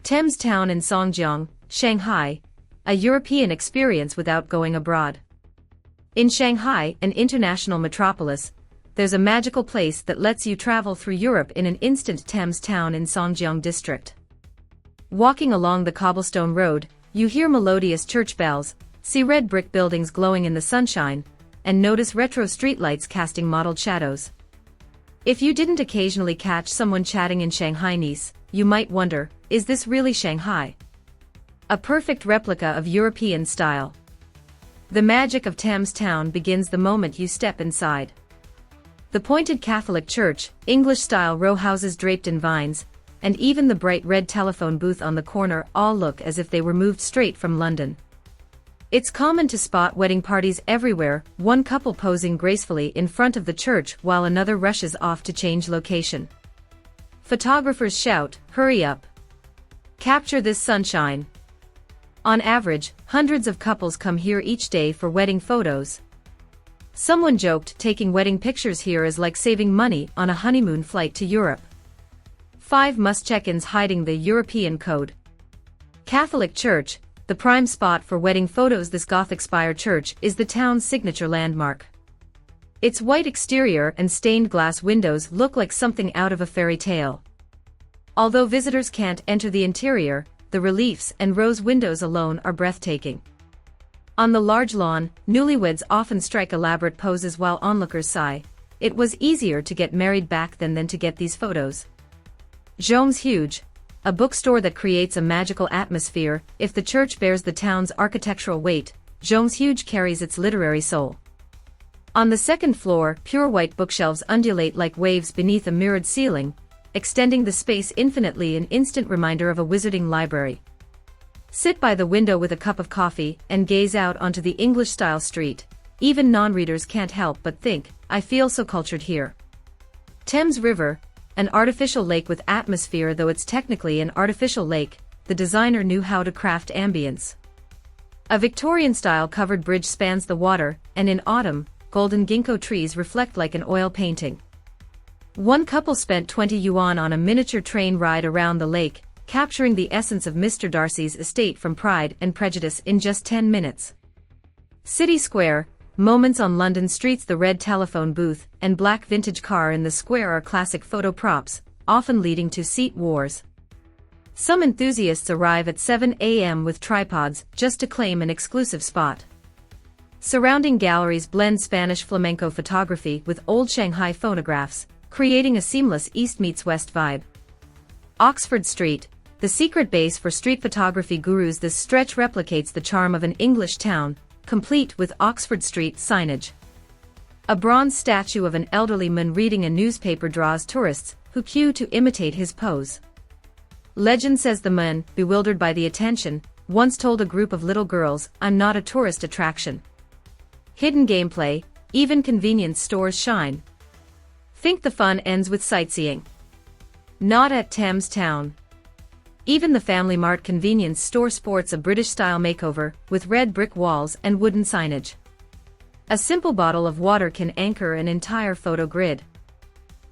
Thames town in Songjiang, Shanghai, a European experience without going abroad. In Shanghai, an international metropolis, there's a magical place that lets you travel through Europe in an instant. Thames town in Songjiang district. Walking along the cobblestone road, you hear melodious church bells, see red brick buildings glowing in the sunshine, and notice retro streetlights casting mottled shadows. If you didn't occasionally catch someone chatting in Shanghainese, you might wonder, is this really Shanghai? A perfect replica of European style. The magic of Thames town begins the moment you step inside. The pointed Catholic church, English-style row houses draped in vines, and even the bright red telephone booth on the corner all look as if they were moved straight from London. It's common to spot wedding parties everywhere, one couple posing gracefully in front of the church while another rushes off to change location. Photographers shout, "Hurry up! Capture this sunshine!" On average, hundreds of couples come here each day for wedding photos. Someone joked taking wedding pictures here is like saving money on a honeymoon flight to Europe. 5 must-check-ins hiding the European code. Catholic Church, the prime spot for wedding photos. This Gothic-spire church is the town's signature landmark. Its white exterior and stained glass windows look like something out of a fairy tale. Although visitors can't enter the interior, the reliefs and rose windows alone are breathtaking. On the large lawn, newlyweds often strike elaborate poses while onlookers sigh. It was easier to get married back then than to get these photos. Zhong's Huge, a bookstore that creates a magical atmosphere. If the church bears the town's architectural weight, Zhong's Huge carries its literary soul. On the second floor, pure white bookshelves undulate like waves beneath a mirrored ceiling, extending the space infinitely, an instant reminder of a wizarding library. Sit by the window with a cup of coffee and gaze out onto the English-style street. Even non-readers can't help but think, I feel so cultured here. Thames River, an artificial lake with atmosphere. Though it's technically an artificial lake, the designer knew how to craft ambience. A Victorian-style covered bridge spans the water, and in autumn, golden ginkgo trees reflect like an oil painting. One couple spent 20 yuan on a miniature train ride around the lake, capturing the essence of Mr. Darcy's estate from Pride and Prejudice in just 10 minutes. City Square, moments on London streets. The red telephone booth and black vintage car in the square are classic photo props, often leading to seat wars. Some enthusiasts arrive at 7 a.m. with tripods just to claim an exclusive spot. Surrounding galleries blend Spanish flamenco photography with old Shanghai phonographs, creating a seamless East meets West vibe. Oxford Street, the secret base for street photography gurus. This stretch replicates the charm of an English town, complete with Oxford Street signage. A bronze statue of an elderly man reading a newspaper draws tourists, who queue to imitate his pose. Legend says the man, bewildered by the attention, once told a group of little girls, "I'm not a tourist attraction." Hidden gameplay, even convenience stores shine. Think the fun ends with sightseeing? Not at Thames town. Even the Family Mart convenience store sports a British-style makeover, with red brick walls and wooden signage. A simple bottle of water can anchor an entire photo grid.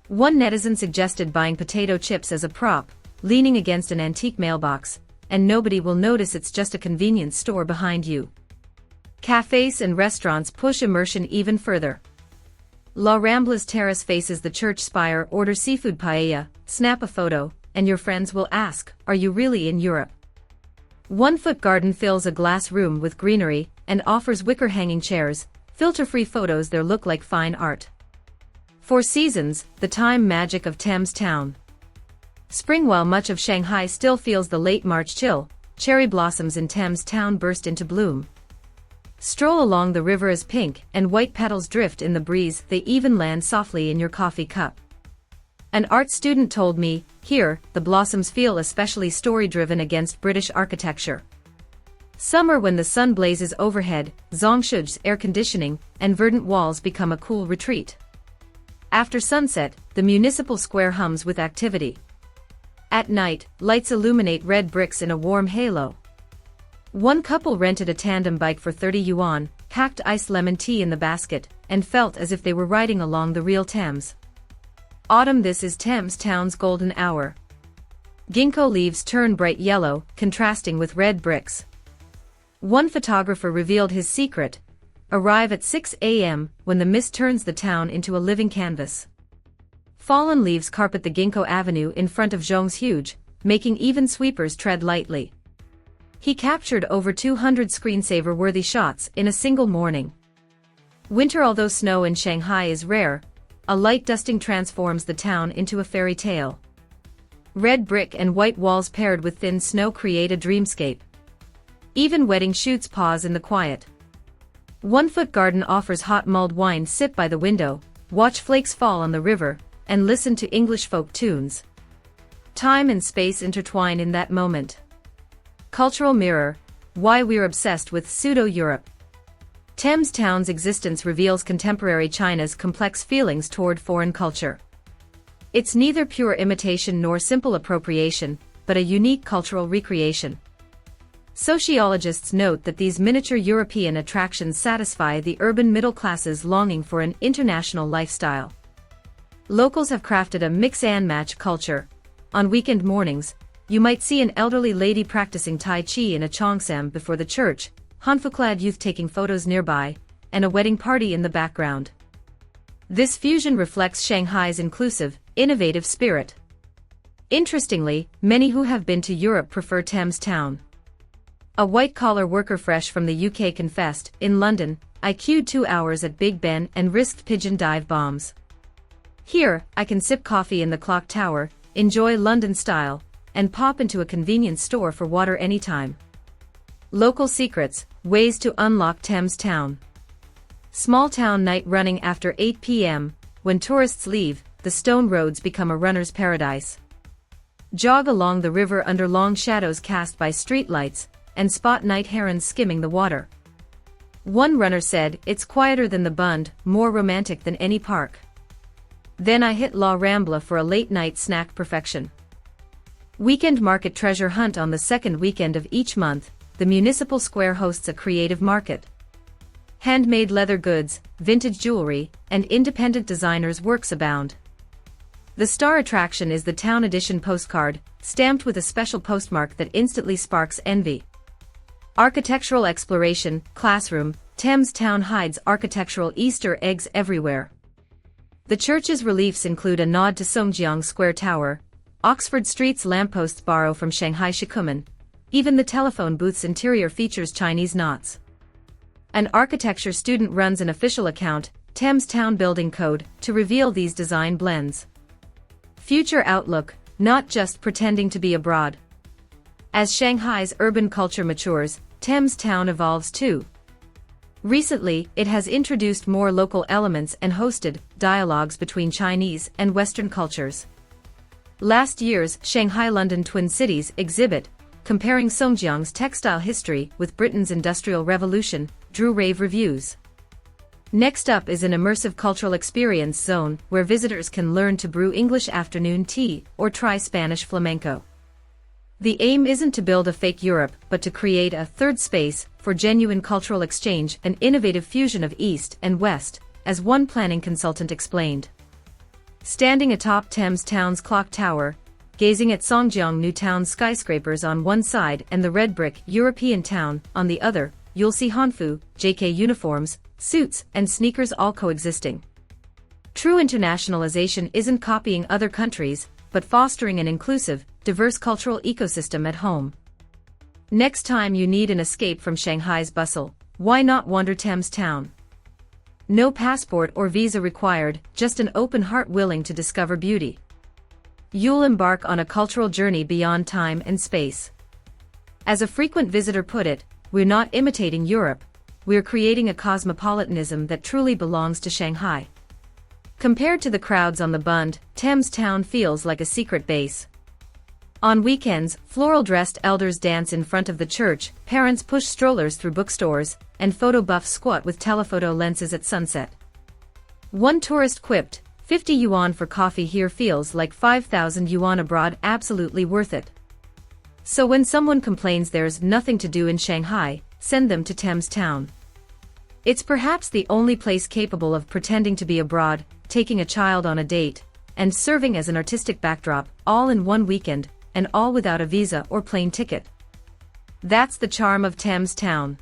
One netizen suggested buying potato chips as a prop, leaning against an antique mailbox, and nobody will notice it's just a convenience store behind you. Cafes and restaurants push immersion even further. La Rambla's terrace faces the church spire. Order seafood paella, snap a photo, and your friends will ask, are you really in Europe? 1 Foot Garden fills a glass room with greenery and offers wicker hanging chairs, filter-free photos there look like fine art. 4 Seasons, the time magic of Thames town. Spring. While much of Shanghai still feels the late March chill, cherry blossoms in Thames town burst into bloom. Stroll along the river as pink and white petals drift in the breeze. They even land softly in your coffee cup. An art student told me, here, the blossoms feel especially story-driven against British architecture. Summer. When the sun blazes overhead, Zhongshu's air conditioning and verdant walls become a cool retreat. After sunset, the municipal square hums with activity. At night, lights illuminate red bricks in a warm halo. One couple rented a tandem bike for 30 yuan, packed iced lemon tea in the basket, and felt as if they were riding along the real Thames. Autumn. This is Thames town's golden hour. Ginkgo leaves turn bright yellow, contrasting with red bricks. One photographer revealed his secret: arrive at 6 a.m. when the mist turns the town into a living canvas. Fallen leaves carpet the ginkgo avenue in front of Zhong's huge, making even sweepers tread lightly. He captured over 200 screensaver-worthy shots in a single morning. Winter. Although snow in Shanghai is rare, a light dusting transforms the town into a fairy tale. Red brick and white walls paired with thin snow create a dreamscape. Even wedding shoots pause in the quiet. 1 Foot Garden offers hot mulled wine. Sit by the window, watch flakes fall on the river, and listen to English folk tunes. Time and space intertwine in that moment. Cultural mirror: why we're obsessed with pseudo-Europe. Thames town's existence reveals contemporary China's complex feelings toward foreign culture. It's neither pure imitation nor simple appropriation, but a unique cultural recreation. Sociologists note that these miniature European attractions satisfy the urban middle class's longing for an international lifestyle. Locals have crafted a mix-and-match culture. On weekend mornings, you might see an elderly lady practicing Tai Chi in a cheongsam before the church, Hanfu-clad youth taking photos nearby, and a wedding party in the background. This fusion reflects Shanghai's inclusive, innovative spirit. Interestingly, many who have been to Europe prefer Thames town. A white-collar worker fresh from the UK confessed, in London, I queued 2 hours at Big Ben and risked pigeon dive bombs. Here, I can sip coffee in the clock tower, enjoy London style, and pop into a convenience store for water anytime. Local secrets, ways to unlock Thames town. Small town night running after 8 p.m. When tourists leave, the stone roads become a runner's paradise. Jog along the river under long shadows cast by streetlights, and spot night herons skimming the water. One runner said, it's quieter than the Bund, more romantic than any park. Then I hit La Rambla for a late-night snack perfection. Weekend market treasure hunt. On the second weekend of each month, the municipal square hosts a creative market. Handmade leather goods, vintage jewelry, and independent designers' works abound. The star attraction is the Town Edition postcard, stamped with a special postmark that instantly sparks envy. Architectural exploration, classroom, Thames town hides architectural Easter eggs everywhere. The church's reliefs include a nod to Songjiang Square Tower. Oxford Street's lampposts borrow from Shanghai Shikumen. Even the telephone booth's interior features Chinese knots. An architecture student runs an official account, Thames Town Building Code, to reveal these design blends. Future outlook: not just pretending to be abroad. As Shanghai's urban culture matures, Thames Town evolves too. Recently, it has introduced more local elements and hosted dialogues between Chinese and Western cultures. Last year's Shanghai-London Twin Cities exhibit, comparing Songjiang's textile history with Britain's Industrial Revolution, drew rave reviews. Next up is an immersive cultural experience zone where visitors can learn to brew English afternoon tea or try Spanish flamenco. The aim isn't to build a fake Europe, but to create a third space for genuine cultural exchange, an innovative fusion of East and West, as one planning consultant explained. Standing atop Thames Town's clock tower, gazing at Songjiang New Town skyscrapers on one side and the red brick European town on the other, you'll see Hanfu, JK uniforms, suits, and sneakers all coexisting. True internationalization isn't copying other countries, but fostering an inclusive, diverse cultural ecosystem at home. Next time you need an escape from Shanghai's bustle, why not wander Thames Town? No passport or visa required, just an open heart willing to discover beauty. You'll embark on a cultural journey beyond time and space. As a frequent visitor put it, we're not imitating Europe, we're creating a cosmopolitanism that truly belongs to Shanghai. Compared to the crowds on the Bund, Thames Town feels like a secret base. On weekends, floral-dressed elders dance in front of the church, parents push strollers through bookstores, and photo buffs squat with telephoto lenses at sunset. One tourist quipped, 50 yuan for coffee here feels like 5,000 yuan abroad, absolutely worth it. So when someone complains there's nothing to do in Shanghai, send them to Thames Town. It's perhaps the only place capable of pretending to be abroad, taking a child on a date, and serving as an artistic backdrop, all in one weekend, and all without a visa or plane ticket. That's the charm of Thames Town.